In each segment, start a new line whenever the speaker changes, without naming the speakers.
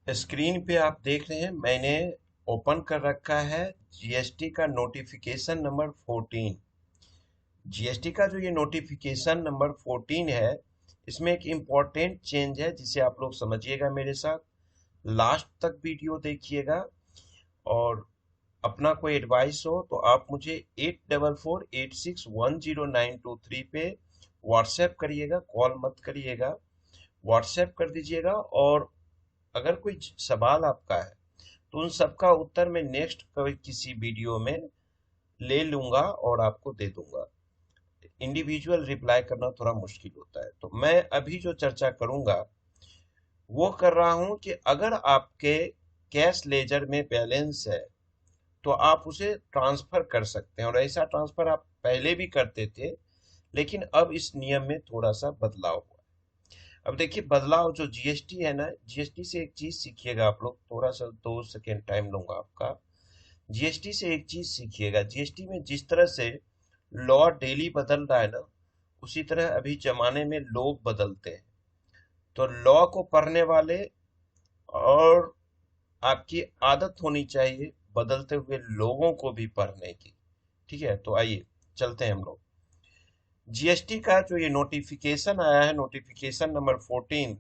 Screen पे आप देख रहे हैं मैंने ओपन कर रखा है जीएसटी का नोटिफिकेशन नंबर 14। जीएसटी का जो ये नोटिफिकेशन नंबर 14 है, इसमें एक इम्पॉर्टेंट चेंज है जिसे आप लोग समझिएगा मेरे साथ। लास्ट तक वीडियो देखिएगा और अपना कोई एडवाइस हो तो आप मुझे 8448610923 पे व्हाट्सएप करिएगा, कॉल मत करिएगा, व्हाट्सएप कर दीजिएगा। और अगर कोई सवाल आपका है तो उन सबका उत्तर मैं नेक्स्ट कभी किसी वीडियो में ले लूंगा और आपको दे दूंगा। इंडिविजुअल रिप्लाई करना थोड़ा मुश्किल होता है, तो मैं अभी जो चर्चा करूंगा वो कर रहा हूं कि अगर आपके कैश लेजर में बैलेंस है तो आप उसे ट्रांसफर कर सकते हैं, और ऐसा ट्रांसफर आप पहले भी करते थे, लेकिन अब इस नियम में थोड़ा सा बदलाव हुआ। अब देखिए बदलाव जो जीएसटी है ना, जीएसटी से एक चीज सीखिएगा आप लोग, थोड़ा सा 2 सेकेंड टाइम लूंगा आपका। जीएसटी से एक चीज सीखिएगा, जीएसटी में जिस तरह से लॉ डेली बदल रहा है ना, उसी तरह अभी जमाने में लोग बदलते हैं। तो लॉ को पढ़ने वाले और आपकी आदत होनी चाहिए बदलते हुए लोगों को भी पढ़ने की। ठीक है, तो आइए चलते हैं हम लोग। जीएसटी का जो ये नोटिफिकेशन आया है, नोटिफिकेशन नंबर 14,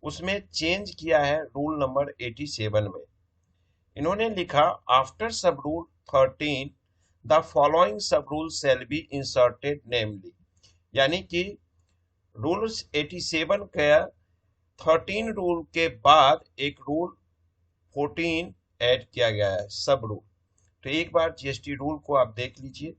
उसमें चेंज किया है रूल नंबर 87 में। इन्होंने लिखा, after sub rule 13 the following sub rule shall be inserted namely. यानी कि रूल्स 87 का 13 रूल के बाद एक रूल 14 ऐड किया गया है, सब रूल। तो एक बार जीएसटी रूल को आप देख लीजिए।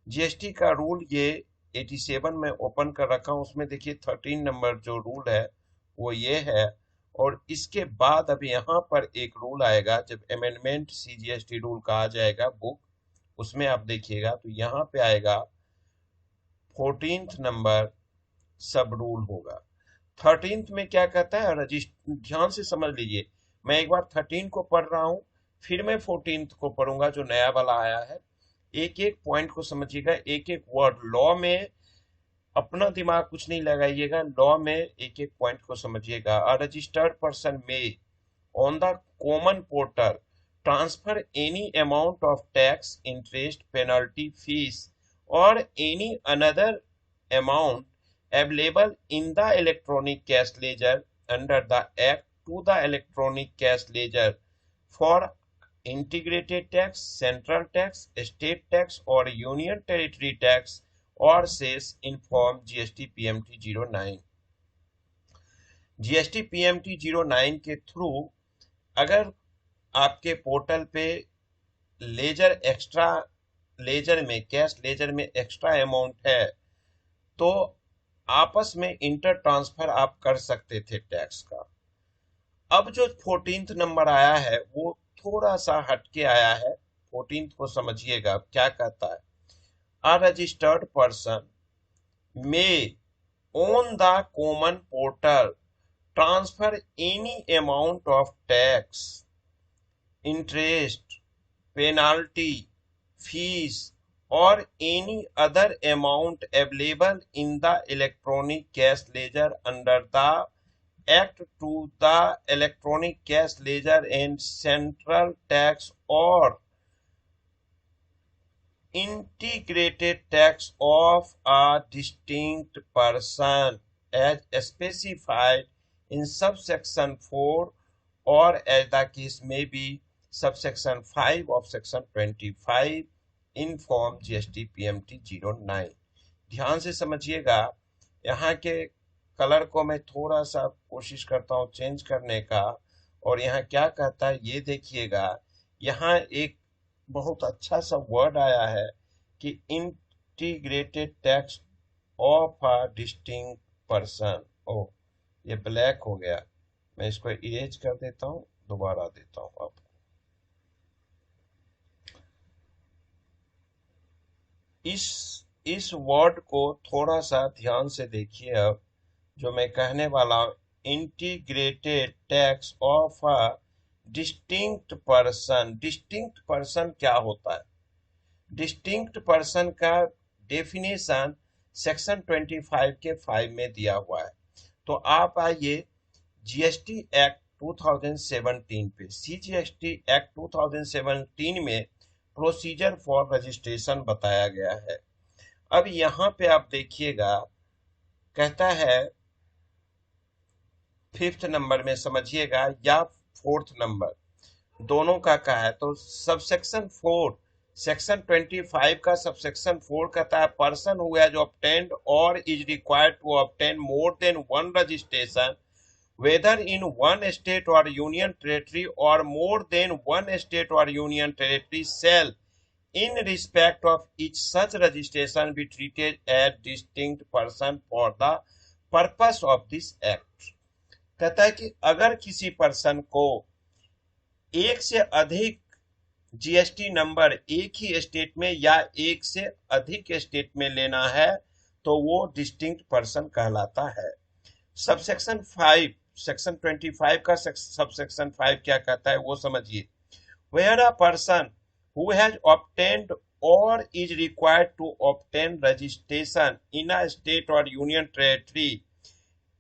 जीएसटी का रूल ये 87 में ओपन कर रखा हूं, उसमें देखिए 13 नंबर जो रूल है वो ये है। और इसके बाद अब यहाँ पर एक रूल आएगा, जब अमेंडमेंट सीजीएसटी रूल का आ जाएगा बुक, उसमें आप देखिएगा तो यहाँ पे आएगा 14th नंबर सब रूल होगा। 13th में क्या कहता है, रजिस्टर, ध्यान से समझ लीजिए। मैं एक बार 13 को पढ़ रहा हूँ, फिर मैं 14th को पढ़ूंगा जो नया वाला आया है। एक एक पॉइंट को समझिएगा, एक एक वर्ड। लॉ में अपना दिमाग कुछ नहीं लगाइएगा, लॉ में एक एक पॉइंट को समझिएगा। A registered person may on the common portal transfer any amount of tax, interest, penalty, fees और any another amount available in the electronic cash ledger under the act to the electronic cash ledger for integrated tax, central tax, state tax or union territory tax or cess in form GST PMT 09। GST PMT 09 के through अगर आपके portal पे laser extra, laser में, cash ledger में extra amount है तो आपस में इंटर ट्रांसफर आप कर सकते थे टैक्स का। अब जो 14th नंबर आया है वो थोड़ा सा हटके आया है। 14th को समझिएगा क्या कहता है। अ registered person may on the common portal transfer any amount of tax, interest, penalty, fees or any other amount available in the electronic cash ledger under the act to the electronic cash ledger and central tax or integrated tax of a distinct person as specified in subsection 4 or as the case may be subsection 5 of section 25 in form GST PMT 09। ध्यान से समझिएगा, यहाँ के colour को मैं थोड़ा सा कोशिश करता हूँ चेंज करने का। और यहाँ क्या कहता है ये देखिएगा, यहाँ एक बहुत अच्छा सा वर्ड आया है कि integrated tax of a distinct person. Oh, ये ब्लैक हो गया, मैं इसको इरेज कर देता हूँ, दोबारा देता हूँ आपको। इस वर्ड को थोड़ा सा ध्यान से देखिए। अब जो मैं कहने वाला हूं, integrated tax of a distinct person. Distinct person क्या होता है? डिस्टिंक्ट पर्सन का डेफिनेशन सेक्शन 25 के 5 में दिया हुआ है। तो आप आइए जीएसटी एक्ट 2017 पे, सीजीएसटी एक्ट 2017 में प्रोसीजर फॉर रजिस्ट्रेशन बताया गया है। अब यहाँ पे आप देखिएगा, कहता है 5th नंबर में समझिएगा या 4th नंबर, दोनों का कहा है। तो सबसेक्शन 4 सेक्शन 25 का सबसेक्शन 4 कहता है person who has obtained or is required to obtain more than one registration whether in one state or union territory or more than one state or union territory shall in respect of each such registration be treated as distinct person for the purpose of this act। कहता है कि अगर किसी person को एक से अधिक GST number एक ही स्टेट में या एक से अधिक स्टेट में लेना है तो वो डिस्टिंक्ट पर्सन कहलाता है। सबसेक्शन 5 सेक्शन 25 का सबसेक्शन 5 क्या कहता है वो समझिए। Where a person who has obtained or is required to obtain registration in a state or union territory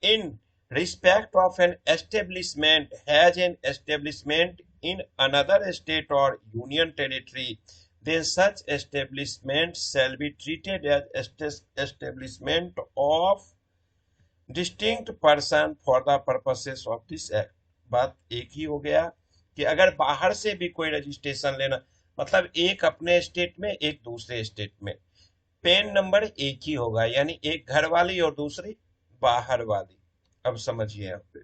in respect of an establishment has an establishment in another state or union territory, then such establishment shall be treated as establishment of distinct person for the purposes of this act। बात एक ही हो गया कि अगर बाहर से भी कोई रजिस्ट्रेशन लेना, मतलब एक अपने स्टेट में एक दूसरे स्टेट में, पेन नंबर एक ही होगा, यानी एक घर वाली और दूसरी बाहर वाली। अब समझिए यहाँ पे,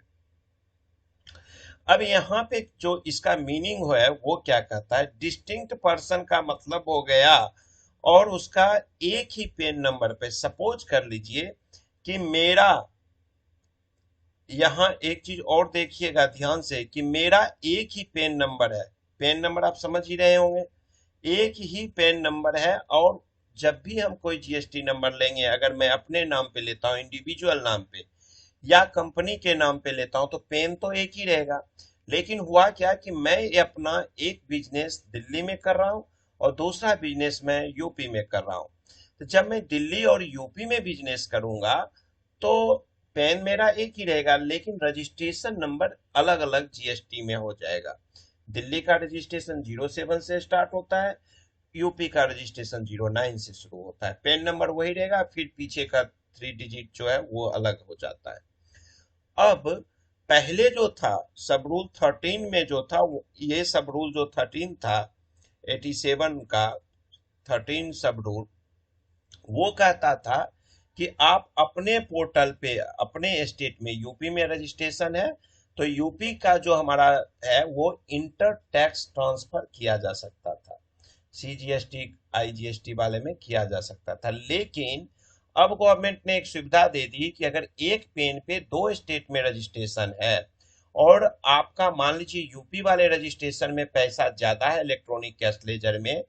अब यहाँ पे जो इसका मीनिंग है वो क्या कहता है, डिस्टिंक्ट पर्सन का मतलब हो गया और उसका एक ही पेन नंबर पे। सपोज कर लीजिए कि मेरा, यहाँ एक चीज और देखिएगा ध्यान से कि मेरा एक ही पेन नंबर है, पेन नंबर आप समझ ही रहे होंगे, एक ही पेन नंबर है। और जब भी हम कोई जीएसटी नंबर लेंगे, अगर मैं अपने नाम पे लेता हूँ इंडिविजुअल नाम पे या कंपनी के नाम पे लेता हूँ तो पेन तो एक ही रहेगा। लेकिन हुआ क्या कि मैं अपना एक बिजनेस दिल्ली में कर रहा हूँ और दूसरा बिजनेस मैं यूपी में कर रहा हूँ। तो जब मैं दिल्ली और यूपी में बिजनेस करूंगा तो पेन मेरा एक ही रहेगा, लेकिन रजिस्ट्रेशन नंबर अलग अलग जीएसटी में हो जाएगा। दिल्ली का रजिस्ट्रेशन 07 से स्टार्ट होता है, यूपी का रजिस्ट्रेशन 09 से शुरू होता है। पेन नंबर वही रहेगा, फिर पीछे का 3 डिजिट जो है वो अलग हो जाता है। अब पहले जो था सब रूल 13 में जो था ये सब रूल जो 13 था 87 का 13 सब रूल, वो कहता था कि आप अपने पोर्टल पे अपने स्टेट में, यूपी में रजिस्ट्रेशन है तो यूपी का जो हमारा है वो इंटर टैक्स ट्रांसफर किया जा सकता था, सीजीएसटी आईजीएसटी वाले में किया जा सकता था। लेकिन अब गवर्नमेंट ने एक सुविधा दे दी कि अगर एक पेन पे 2 स्टेट में रजिस्ट्रेशन है और आपका मान लीजिए यूपी वाले रजिस्ट्रेशन में पैसा ज्यादा है इलेक्ट्रॉनिक कैश लेजर में,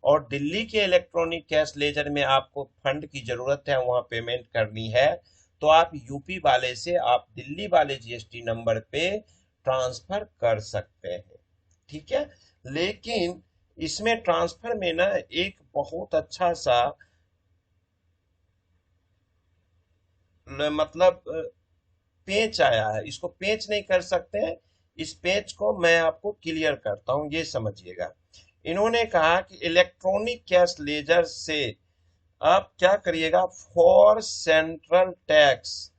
और दिल्ली के इलेक्ट्रॉनिक कैश लेजर में आपको फंड की जरूरत है, वहां पेमेंट करनी है, तो आप यूपी वाले से आप दिल्ली वाले जीएसटी नंबर पे ट्रांसफर कर सकते हैं। ठीक है, लेकिन इसमें ट्रांसफर में ना एक बहुत अच्छा सा मतलब पेच आया है, इसको पेच नहीं कर सकते हैं। इस पेच को मैं आपको क्लियर करता हूं, ये समझिएगा। इन्होंने कहा कि इलेक्ट्रॉनिक कैश लेजर से आप क्या करिएगा, फॉर सेंट्रल टैक्स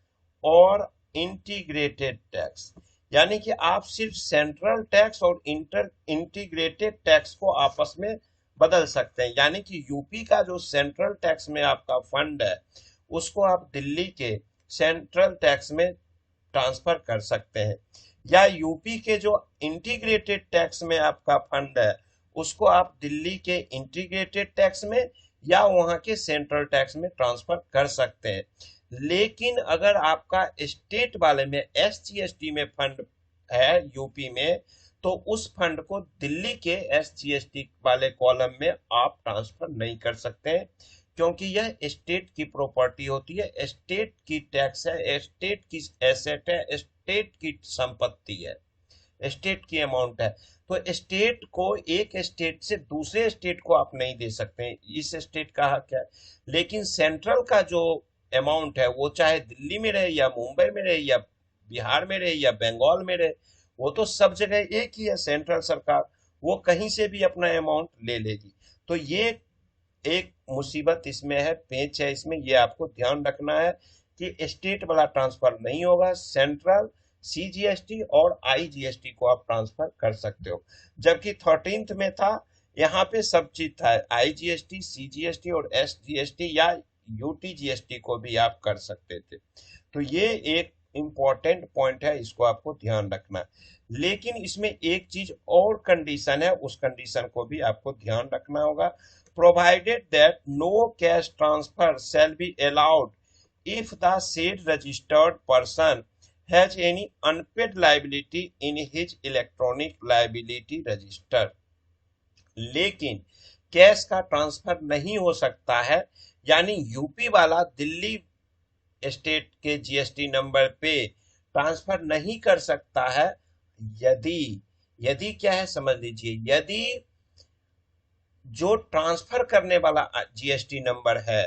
और इंटीग्रेटेड टैक्स, यानी कि आप सिर्फ सेंट्रल टैक्स और इंटीग्रेटेड टैक्स को आपस में बदल सकते हैं। यानी कि यूपी का जो सेंट्रल टैक्स में आपका फंड है उसको आप दिल्ली के सेंट्रल टैक्स में ट्रांसफर कर सकते हैं, या यूपी के जो इंटीग्रेटेड टैक्स में आपका फंड है उसको आप दिल्ली के इंटीग्रेटेड टैक्स में या वहां के सेंट्रल टैक्स में ट्रांसफर कर सकते हैं। लेकिन अगर आपका स्टेट वाले में एसजीएसटी में फंड है यूपी में, तो उस फंड को दिल्ली के एसजीएसटी वाले कॉलम में आप ट्रांसफर नहीं कर सकते हैं, क्योंकि यह स्टेट की प्रॉपर्टी होती है, स्टेट की टैक्स है, स्टेट की एसेट है, स्टेट की संपत्ति है, स्टेट की अमाउंट है। तो स्टेट को एक स्टेट से दूसरे स्टेट को आप नहीं दे सकते हैं, इस स्टेट का हक है। लेकिन सेंट्रल का जो अमाउंट है वो चाहे दिल्ली में रहे या मुंबई में रहे या बिहार में रहे या बंगाल में रहे, वो तो सब जगह एक ही है, सेंट्रल सरकार, वो कहीं से भी अपना अमाउंट ले लेगी। तो ये एक मुसीबत इसमें है, पेच है इसमें, ये आपको ध्यान रखना है कि स्टेट वाला ट्रांसफर नहीं होगा, सेंट्रल सीजीएसटी और आईजीएसटी को आप ट्रांसफर कर सकते हो। जबकि 13th में था, यहाँ पे सब चीज था, आईजीएसटी, सीजीएसटी और एसजीएसटी या यूटीजीएसटी को भी आप कर सकते थे। तो ये एक इम्पॉर्टेंट पॉइंट है, इसको आपको ध्यान रखना है। लेकिन इसमें एक चीज और कंडीशन है, उस कंडीशन को भी आपको ध्यान रखना होगा। Provided that no cash transfer shall be allowed if the said registered person has any unpaid liability in his electronic liability register। लेकिन कैश का ट्रांसफर नहीं हो सकता है, यानी यूपी वाला दिल्ली स्टेट के जीएसटी नंबर पे ट्रांसफर नहीं कर सकता है, यदि यदि क्या है समझ लीजिए, यदि जो ट्रांसफर करने वाला जीएसटी नंबर है,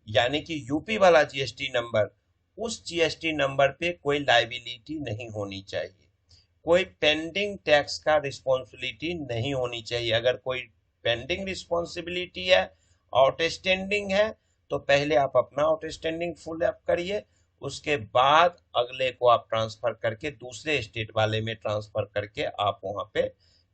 यानी कि यूपी वाला जीएसटी नंबर, उस जीएसटी नंबर पे कोई लाइबिलिटी नहीं होनी चाहिए, कोई पेंडिंग टैक्स का रिस्पॉन्सिबिलिटी नहीं होनी चाहिए। अगर कोई पेंडिंग रिस्पॉन्सिबिलिटी है, आउटस्टैंडिंग है, तो पहले आप अपना आउटस्टैंडिंग फुल अप करिए, उसके बाद अगले को आप ट्रांसफर करके दूसरे स्टेट वाले में ट्रांसफर करके आप वहां पे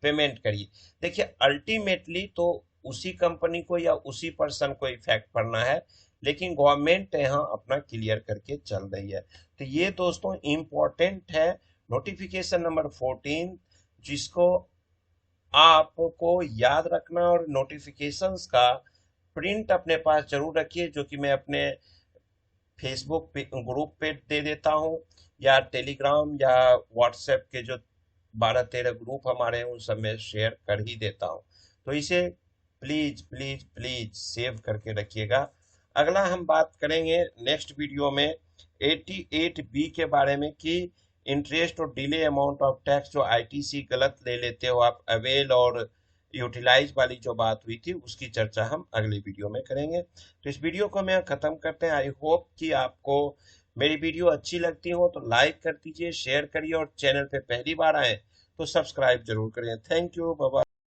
पेमेंट करिए। देखिए अल्टीमेटली तो उसी कंपनी को या उसी पर्सन को इफेक्ट पड़ना है, लेकिन गवर्नमेंट यहाँ अपना क्लियर करके चल रही है। तो ये दोस्तों इम्पोर्टेंट है नोटिफिकेशन नंबर 14, जिसको आपको याद रखना, और नोटिफिकेशंस का प्रिंट अपने पास जरूर रखिए, जो कि मैं अपने फेसबुक पे ग्रुप पे दे देता हूँ, या टेलीग्राम या व्हाट्सएप के जो 12-13 ग्रुप हमारे हैं उन सब में शेयर कर ही देता हूँ। तो इसे प्लीज प्लीज प्लीज सेव करके रखिएगा। अगला हम बात करेंगे नेक्स्ट वीडियो में 88B के बारे में, कि इंटरेस्ट और डिले अमाउंट ऑफ टैक्स जो आईटीसी गलत ले लेते हो आप, अवेल और यूटिलाइज वाली जो बात हुई थी, उसकी चर्चा हम अगले वीडियो में करेंगे। तो इस वीडियो को मैं खत्म करते हैं। आई होप कि आपको मेरी वीडियो अच्छी लगती हो तो लाइक कर दीजिए, शेयर करिए, और चैनल पे पहली बार आए तो सब्सक्राइब जरूर करें। Thank you, bye bye.